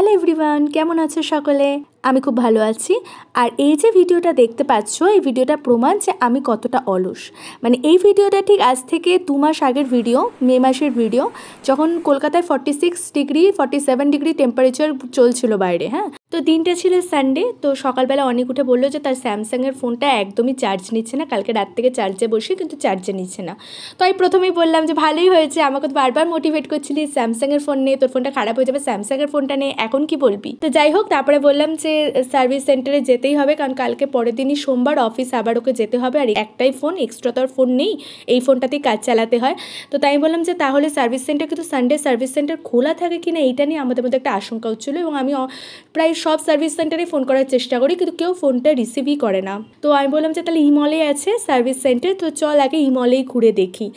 Hello everyone, কেমন আছো সকলে? আমি খুব ভালো আছি। আর এই যে ভিডিওটা দেখতে পাচ্ছ, এই ভিডিওটা প্রমাণ যে আমি কতটা অলস। মানে এই ভিডিওটা ঠিক আজ থেকে 2 মাস আগের ভিডিও, মে মাসের ভিডিও, যখন কলকাতায় 46 ডিগ্রি 47 ডিগ্রি টেম্পারেচার চলছিল বাইরে। হ্যাঁ, তো দিনটা ছিল সানডে। তো সকালবেলা অনেক উঠে বললো যে তার স্যামসাংয়ের ফোনটা একদমই চার্জ নিচ্ছে না, কালকে রাত থেকে চার্জে বসে কিন্তু চার্জে নিচ্ছে না। তো আমি প্রথমেই বললাম যে ভালোই হয়েছে, আমাকে তো বারবার মোটিভেট করছিলি স্যামসাংয়ের ফোন নিয়ে, তোর ফোনটা খারাপ হয়ে যাবে, স্যামসাংয়ের ফোনটা নিয়ে এখন কি বলবি? তো যাই হোক, তারপরে বললাম যে সার্ভিস সেন্টারে যেতেই হবে, কারণ কালকে পরের দিনই সোমবার, অফিস আবার ওকে যেতে হবে, আর একটাই ফোন, এক্সট্রা তো আর ফোন নেই, এই ফোনটাতেই কাজ চালাতে হয়। তো তাই বললাম যে তাহলে সার্ভিস সেন্টার, কিন্তু সানডে সার্ভিস সেন্টার খোলা থাকে কিনা এইটা নিয়ে আমাদের মধ্যে একটা আশঙ্কা হচ্ছিলো, এবং আমি প্রায় সব সার্ভিস সেন্টারে ফোন করার চেষ্টা করি, কিন্তু কেউ ফোনটা রিসিভই করে না। তো আমি বললাম যে তাহলে ইমলে আছে সার্ভিস সেন্টার, তো চল আগে ইমলেই ঘুরে দেখি।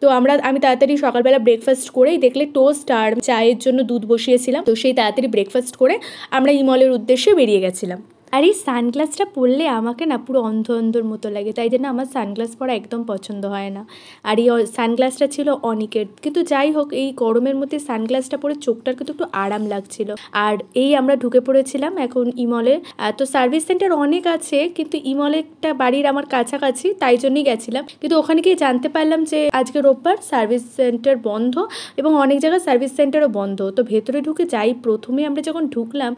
তো আমি তাড়াতাড়ি সকালবেলা ব্রেকফাস্ট করেই, দেখলে টোস্ট আর চায়ের জন্য দুধ বসিয়েছিলাম, তো সেই তাড়াতাড়ি ব্রেকফাস্ট করে আমরা ইমলের উদ্দেশ্যে বেরিয়ে গেছিলাম। আর এই সানগ্লাসটা পরলে আমাকে না পুরো অন্ধ অন্ধর মতো লাগে, তাই জন্য আমার সানগ্লাস পরা একদম পছন্দ হয় না। আর এই সানগ্লাসটা ছিল অনিকের, কিন্তু যাই হোক এই গরমের মধ্যে সানগ্লাসটা পরে চোখটার কিন্তু একটু আরাম লাগছিল। আর এই আমরা ঢুকে পড়েছিলাম এখন ইমলে। তো সার্ভিস সেন্টার অনেক আছে, কিন্তু ইমলেরটা বাড়ির আমার কাছাকাছি, তাই জন্যই গেছিলাম। কিন্তু ওখানে গিয়ে জানতে পারলাম যে আজকে রোববার, সার্ভিস সেন্টার বন্ধ, এবং অনেক জায়গায় সার্ভিস সেন্টারও বন্ধ। তো ভেতরে ঢুকে যাই, প্রথমে আমরা যখন ঢুকলাম,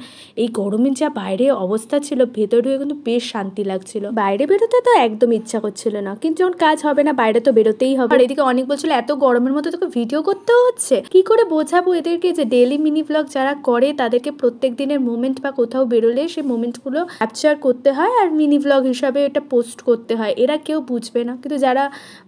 এই গরমের যা বাইরে অবস্থা ছিল, ভেতরে ঢুকে কিন্তু বেশ শান্তি লাগছিল। বাইরে বেরোতে তো একদম ইচ্ছা করছিল না, কিন্তু যখন কাজ হবে না বাইরে তো বেরোতেই হবে। আর এদিকে অনেক বলছিল এত গরমের মধ্যে তোকে ভিডিও করতেও হচ্ছে, কি করে বোঝাবো এদেরকে যে ডেইলি মিনি ব্লগ যারা করে তাদেরকে প্রত্যেক দিনের মোমেন্ট বা কোথাও বেরোলে সেই মোমেন্টগুলো ক্যাপচার করতে হয় আর মিনি ব্লগ হিসাবে এটা পোস্ট করতে হয়। এরা কেউ বুঝবে না, কিন্তু যারা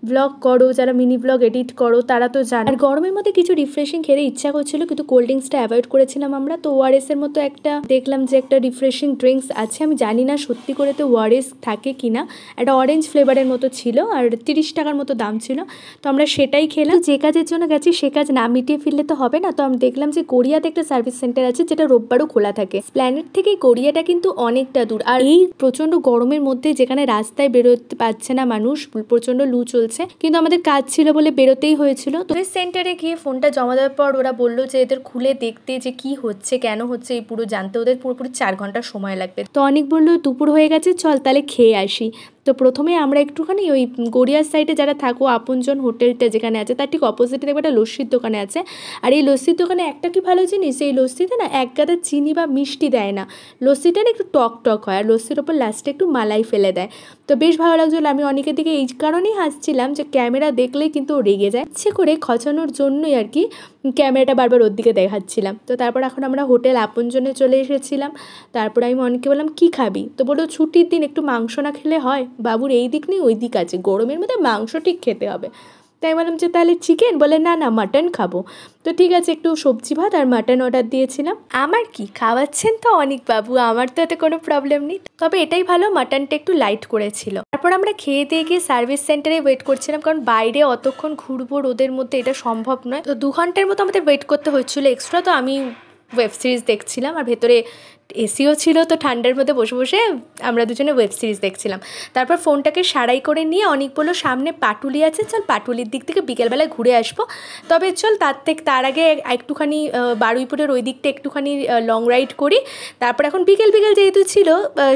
ব্লগ করো, যারা মিনি ব্লগ এডিট করো, তারা তো জানে। আর গরমের মধ্যে কিছু রিফ্রেশিং খেতে ইচ্ছা করছিল, কিন্তু কোল্ড ড্রিঙ্কসটা অ্যাভয়েড করেছিলাম আমরা। তো ওআরএস এর মতো একটা দেখলাম যে একটা রিফ্রেশিং ড্রিঙ্কস আছে, আমি জানি না সত্যি করে তো ওআরএস থাকে কিনা, একটা অরেঞ্জ ফ্লেভারের মতো ছিল আর 30 টাকার মতো দাম ছিল। তো আমরা সেটাই খেলাম। যে কাজের জন্য গেছি সে কাজ না মিটিয়ে ফেললে তো হবে না। তো আমি দেখলাম যে গড়িয়াতে একটা সার্ভিস সেন্টার আছে যেটা রোববারও খোলা থাকে। প্ল্যানেট থেকে গড়িয়াটা কিন্তু অনেকটা দূর, আর এই প্রচন্ড গরমের মধ্যে যেখানে রাস্তায় বেরোতে পারছে না মানুষ, প্রচন্ড লু চলছে, কিন্তু আমাদের কাজ ছিল বলে বেরোতেই হয়েছিল। তো সেন্টারে গিয়ে ফোনটা জমা দেওয়ার পর ওরা বললো যে এদের খুলে দেখতে যে কি হচ্ছে, কেন হচ্ছে, এই পুরো জানতে ওদের পুরোপুরি 4 ঘন্টা সময় লাগবে। তো অনেক বললো দুপুর হয়ে গেছে, চল তাহলে খেয়ে আসি। তো প্রথমে আমরা একটুখানি ওই গড়িয়ার সাইডে যারা থাকো, আপনজন হোটেলটা যেখানে আছে তার ঠিক অপোজিটে দেখবে একটা লস্যির দোকানে আছে। আর এই লস্যির দোকানে একটা কি ভালো জিনিস, এই লস্যিতে না এক গাদা চিনি বা মিষ্টি দেয় না, লস্যিটা না একটু টক টক হয়, আর লস্যির ওপর লাস্টে একটু মালাই ফেলে দেয়। তো বেশ ভালো লাগছিল। আমি অনেকের দিকে এই কারণেই হাসছিলাম যে ক্যামেরা দেখলেই কিন্তু ও রেগে যায়, ইচ্ছে করে খচানোর জন্যই আর কি ক্যামেরাটা বারবার ওর দিকে দেখাচ্ছিলাম। তো তারপর এখন আমরা হোটেল আপনজনে চলে এসেছিলাম। তারপর আমি অনেকে বললাম কি খাবি, তো বললো ছুটির দিন একটু মাংস না খেলে হয়, বাবুর এই দিক নেই ওই দিক আছে, গরমের মধ্যে মাংস ঠিক খেতে হবে। তাই বললাম যে তাহলে চিকেন, বলে না না মাটন খাবো। তো ঠিক আছে, একটু সবজি ভাত আর মাটন অর্ডার দিয়েছিলাম। আমার কি খাওয়াচ্ছেন তো অনেক বাবু, আমার তো এতে কোনো প্রবলেম নেই, তবে এটাই ভালো মাটনটা একটু লাইট করেছিল। তারপর আমরা খেয়ে দিয়ে গিয়ে সার্ভিস সেন্টারে ওয়েট করছিলাম, কারণ বাইরে অতক্ষণ ঘুরবো রোদের মধ্যে এটা সম্ভব নয়। তো 2 ঘন্টার মতো আমাদের ওয়েট করতে হচ্ছিলো এক্সট্রা। তো আমি ওয়েব সিরিজ দেখছিলাম, আর ভেতরে এসিও ছিল, তো ঠান্ডার মধ্যে বসে বসে আমরা দুজনে ওয়েব সিরিজ দেখছিলাম। তারপর ফোনটাকে সারাই করে নিয়ে অনেক বললো সামনে পাটুলি আছে, চল পাটুলির দিক থেকে বিকেলবেলায় ঘুরে আসবো। তবে চল তার আগে একটুখানি বারুইপুরের ওই দিকটা একটুখানি লং রাইড করি। তারপর এখন বিকেল যেহেতু ছিল,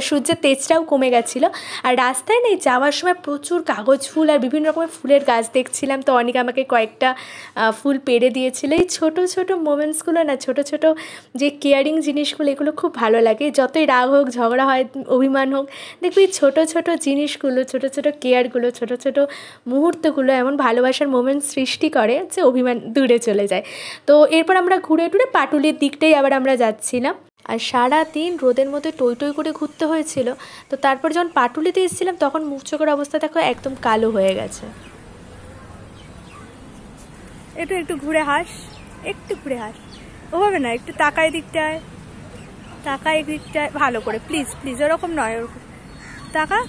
সূর্যের তেজটাও কমে গেছিলো। আর রাস্তায় নেই যাওয়ার সময় প্রচুর কাগজ ফুল আর বিভিন্ন রকমের ফুলের গাছ দেখছিলাম। তো অনেকে আমাকে কয়েকটা ফুল পেড়ে দিয়েছিল। এই ছোটো ছোটো মোমেন্টসগুলো না, ছোটো ছোটো যে কেয়ারিং জিনিসগুলো, এগুলো খুব ভালো লাগে। যতই রাগ হোক, ঝগড়া হয়, অভিমান হোক, দেখবি ছোটো ছোটো জিনিসগুলো, ছোটো ছোটো কেয়ারগুলো, ছোটো ছোটো মুহূর্তগুলো এমন ভালোবাসার মোমেন্ট সৃষ্টি করে যে অভিমান দূরে চলে যায়। তো এরপর আমরা ঘুরে টুরে পাটুলির দিকটাই আবার আমরা যাচ্ছিলাম। আর সারাদিন রোদের মধ্যে টই টই করে ঘুরতে হয়েছিল। তো তারপর যখন পাটুলিতে এসেছিলাম তখন মুখ চোখের অবস্থা দেখো একদম কালো হয়ে গেছে। একটু ঘুরে হাস, একটু ঘুরে হাস, ওভাবে না, একটু তাকায় দিকটায়, তাকায় দিকটায় ভালো করে, প্লিজ প্লিজ, ওরকম নয়, ওরকম তাকা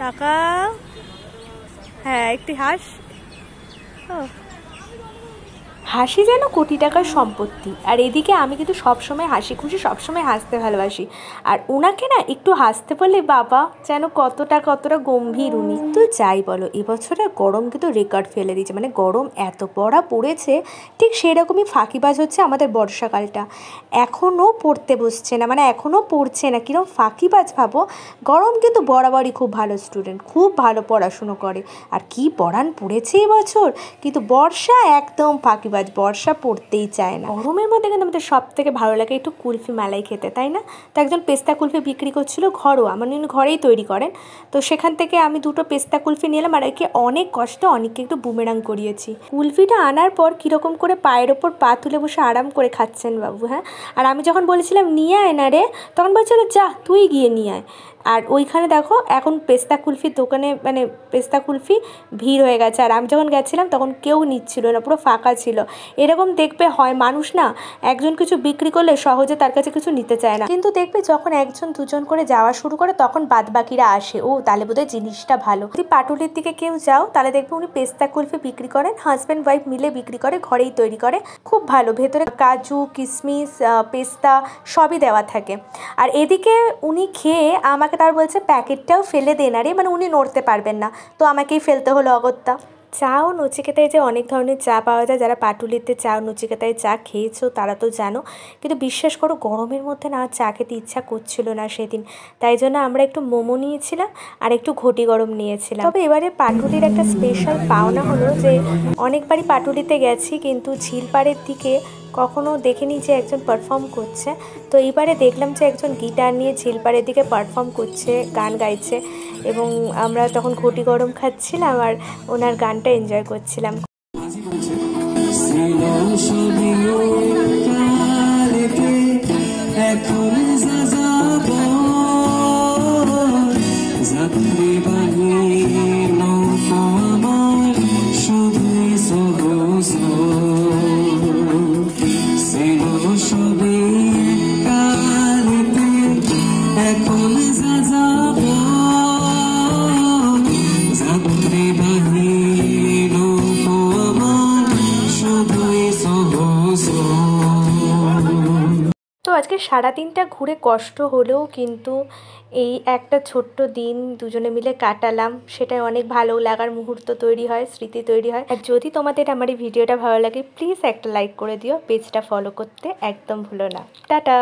তাকা, হ্যাঁ একটু হাস। ও হাসি যেন কোটি টাকার সম্পত্তি। আর এদিকে আমি কিন্তু সবসময় হাসি খুশি, সবসময় হাসতে ভালোবাসি। আর ওনাকে না একটু হাসতে বললে বাবা যেন কতটা গম্ভীর উনি। তো যাই বলো, এবছরের গরম কিন্তু রেকর্ড ফেলে দিয়েছে। মানে গরম এত পড়া পড়েছে, ঠিক সেরকমই ফাঁকিবাজ হচ্ছে আমাদের বর্ষাকালটা। এখনও পড়তে বসছে না, মানে এখনও পড়ছে না, কীরকম ফাঁকিবাজ ভাবো। গরম কিন্তু বরাবরই খুব ভালো স্টুডেন্ট, খুব ভালো পড়াশুনো করে। আর কি পড়ান পড়েছে এবছর। কিন্তু বর্ষা একদম ফাঁকিবাজ, বর্ষা পড়তেই চায় না। গরমের মধ্যে কিন্তু আমাদের সব থেকে ভালো লাগে একটু কুলফি মালাই খেতে, তাই না? তো একজন পেস্তা কুলফি বিক্রি করছিল ঘরোয়া, মানে উনি ঘরেই তৈরি করেন। তো সেখান থেকে আমি 2টো পেস্তা কুলফি নিলাম, আর একে অনেক কষ্টে অনেককে একটু বুমেরাং করিয়েছি। কুলফিটা আনার পর কীরকম করে পায়ের ওপর পা তুলে বসে আরাম করে খাচ্ছেন বাবু। হ্যাঁ, আর আমি যখন বলেছিলাম নিয়ে আয় না রে, তখন বলছিল যা তুই গিয়ে নিয়ে আয়। আর ওইখানে দেখো এখন পেস্তা কুলফির দোকানে, মানে পেস্তা কুলফি ভিড় হয়ে গেছে। আর আমি যখন গেছিলাম তখন কেউ নিচ্ছিল না, পুরো ফাঁকা ছিল। এরকম দেখবে হয় মানুষ না একজন কিছু বিক্রি করলে সহজে তার কাছে কিছু নিতে চায় না, কিন্তু দেখবে যখন একজন দুজন করে যাওয়া শুরু করে তখন বাদবাকিরা আসে। ও তাহলে বোধহয় জিনিসটা ভালো। যদি পাটুলির দিকে কেউ যাও তাহলে দেখবে উনি পেস্তা কুলফি বিক্রি করেন, হাজব্যান্ড ওয়াইফ মিলে বিক্রি করে, ঘরেই তৈরি করে, খুব ভালো। ভেতরে কাজু কিশমিশ পেস্তা সবই দেওয়া থাকে। আর এদিকে উনি খেয়ে আমাকে তার বলছে প্যাকেটটাও ফেলে দে না রে, মানে উনি নড়তে পারবেন না, তো আমাকেই ফেলতে হলো অগত্যা। চা ও নচিকেতায় যে অনেক ধরনের চা পাওয়া যায়, যারা পাটুলিতে চা ও নচিকেতায় চা খেয়েছো তারা তো জানো। কিন্তু বিশ্বাস করো গরমের মধ্যে না চা খেতে ইচ্ছা করছিল না সেদিন, তাই জন্য আমরা একটু মোমো নিয়েছিলাম আর একটু ঘটি গরম নিয়েছিলাম। তবে এবারে পাটুলির একটা স্পেশাল পাওনা হলো যে অনেকবারই পাটুলিতে গেছি কিন্তু ঝিলপাড়ের দিকে কখনো দেখিনি যে একজন পারফর্ম করছে। তো এইবারে দেখলাম যে একজন গিটার নিয়ে ঝিলপাড়ের দিকে পারফর্ম করছে, গান গাইছে, এবং আমরা তখন ঘটি গরম খাচ্ছিলাম আর ওনার গানটা এনজয় করছিলাম। তো আজকে সারাদিনটা ঘুরে কষ্ট হলেও কিন্তু এই একটা ছোট্ট দিন দুজনে মিলে কাটালাম, সেটাই অনেক ভালো লাগার মুহূর্ত তৈরি হয়, স্মৃতি তৈরি হয়। আর যদি তোমাদের আমার এই ভিডিওটা ভালো লাগে প্লিজ একটা লাইক করে দিও, পেজটা ফলো করতে একদম ভুলো না। টাটা।